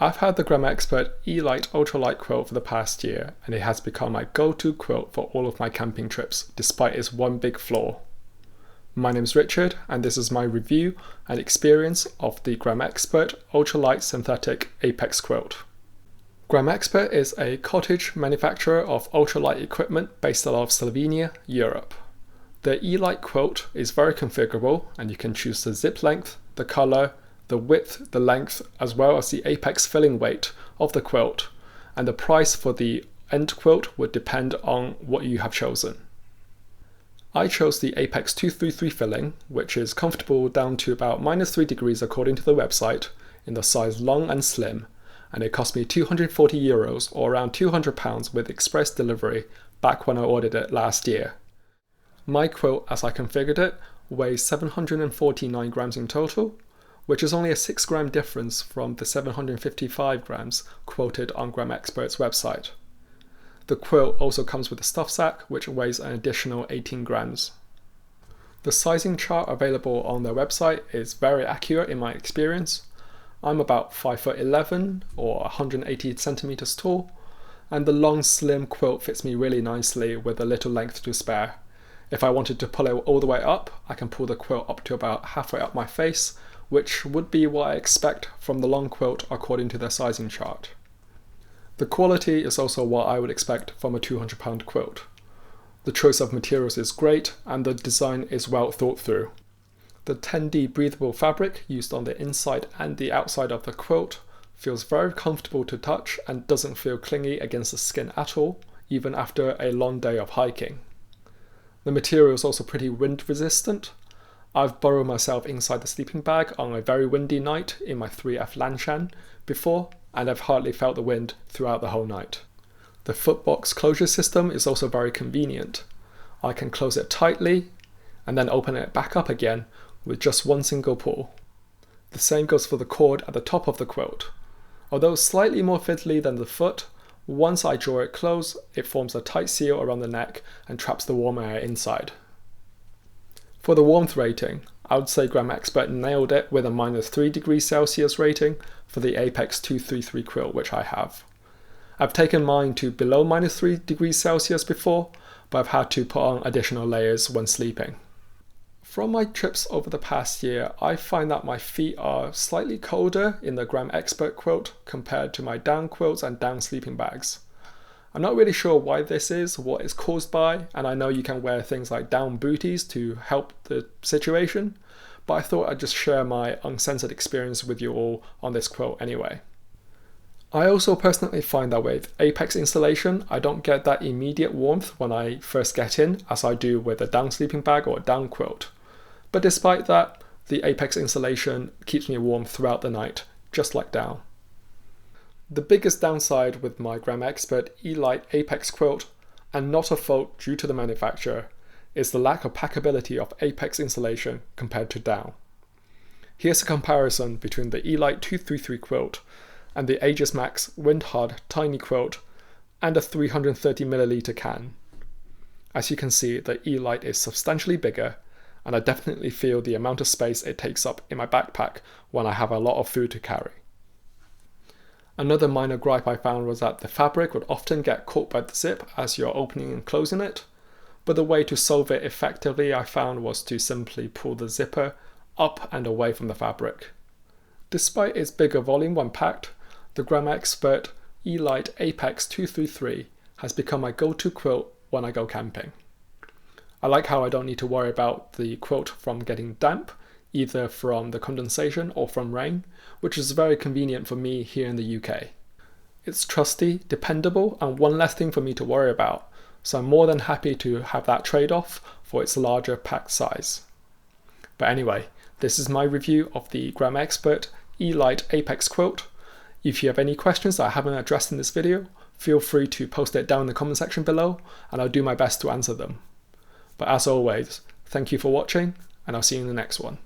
I've had the GramXpert eLite Ultralight Quilt for the past year, and it has become my go-to quilt for all of my camping trips, despite its one big flaw. My name's Richard, and this is my review and experience of the GramXpert Ultralight Synthetic Apex Quilt. GramXpert is a cottage manufacturer of ultralight equipment based out of Slovenia, Europe. The eLite quilt is very configurable, and you can choose the zip length, the colour, the width, the length, as well as the apex filling weight of the quilt, and the price for the end quilt would depend on what you have chosen. I chose the Apex 233 filling, which is comfortable down to about -3 degrees according to the website, in the size long and slim, and it cost me €240 or around £200 with express delivery back when I ordered it last year. My quilt, as I configured it, weighs 749 grams in total, which is only a 6 gram difference from the 755 grams quoted on GramXpert's website. The quilt also comes with a stuff sack, which weighs an additional 18 grams. The sizing chart available on their website is very accurate in my experience. I'm about 5'11" or 180 centimeters tall, and the long slim quilt fits me really nicely with a little length to spare. If I wanted to pull it all the way up, I can pull the quilt up to about halfway up my face, which would be what I expect from the long quilt according to their sizing chart. The quality is also what I would expect from a £200 quilt. The choice of materials is great, and the design is well thought through. The 10D breathable fabric used on the inside and the outside of the quilt feels very comfortable to touch and doesn't feel clingy against the skin at all, even after a long day of hiking. The material is also pretty wind resistant. I've burrowed myself inside the sleeping bag on a very windy night in my 3F Lanshan before, and I've hardly felt the wind throughout the whole night. The footbox closure system is also very convenient. I can close it tightly and then open it back up again with just one single pull. The same goes for the cord at the top of the quilt. Although slightly more fiddly than the foot, once I draw it close, it forms a tight seal around the neck and traps the warm air inside. For the warmth rating, I would say GramXpert nailed it with a -3 degrees Celsius rating for the Apex 233 quilt, which I have. I've taken mine to below -3 degrees Celsius before, but I've had to put on additional layers when sleeping. From my trips over the past year, I find that my feet are slightly colder in the GramXpert quilt compared to my down quilts and down sleeping bags. I'm not really sure why this is, what it's caused by, and I know you can wear things like down booties to help the situation, but I thought I'd just share my uncensored experience with you all on this quilt anyway. I also personally find that with Apex installation, I don't get that immediate warmth when I first get in, as I do with a down sleeping bag or a down quilt. But despite that, the Apex installation keeps me warm throughout the night, just like down. The biggest downside with my GramXpert eLite Apex quilt, and not a fault due to the manufacturer, is the lack of packability of Apex insulation compared to down. Here's a comparison between the eLite 233 quilt and the AegisMax Wind Hard Tiny quilt and a 330ml can. As you can see, the eLite is substantially bigger, and I definitely feel the amount of space it takes up in my backpack when I have a lot of food to carry. Another minor gripe I found was that the fabric would often get caught by the zip as you're opening and closing it, but the way to solve it effectively I found was to simply pull the zipper up and away from the fabric. Despite its bigger volume when packed, the GramXpert eLite Apex 233 has become my go-to quilt when I go camping. I like how I don't need to worry about the quilt from getting damp, either from the condensation or from rain, which is very convenient for me here in the UK. It's trusty, dependable, and one less thing for me to worry about, so I'm more than happy to have that trade-off for its larger pack size. But anyway, this is my review of the GramXpert eLite Apex quilt. If you have any questions that I haven't addressed in this video, feel free to post it down in the comment section below, and I'll do my best to answer them. But as always, thank you for watching, and I'll see you in the next one.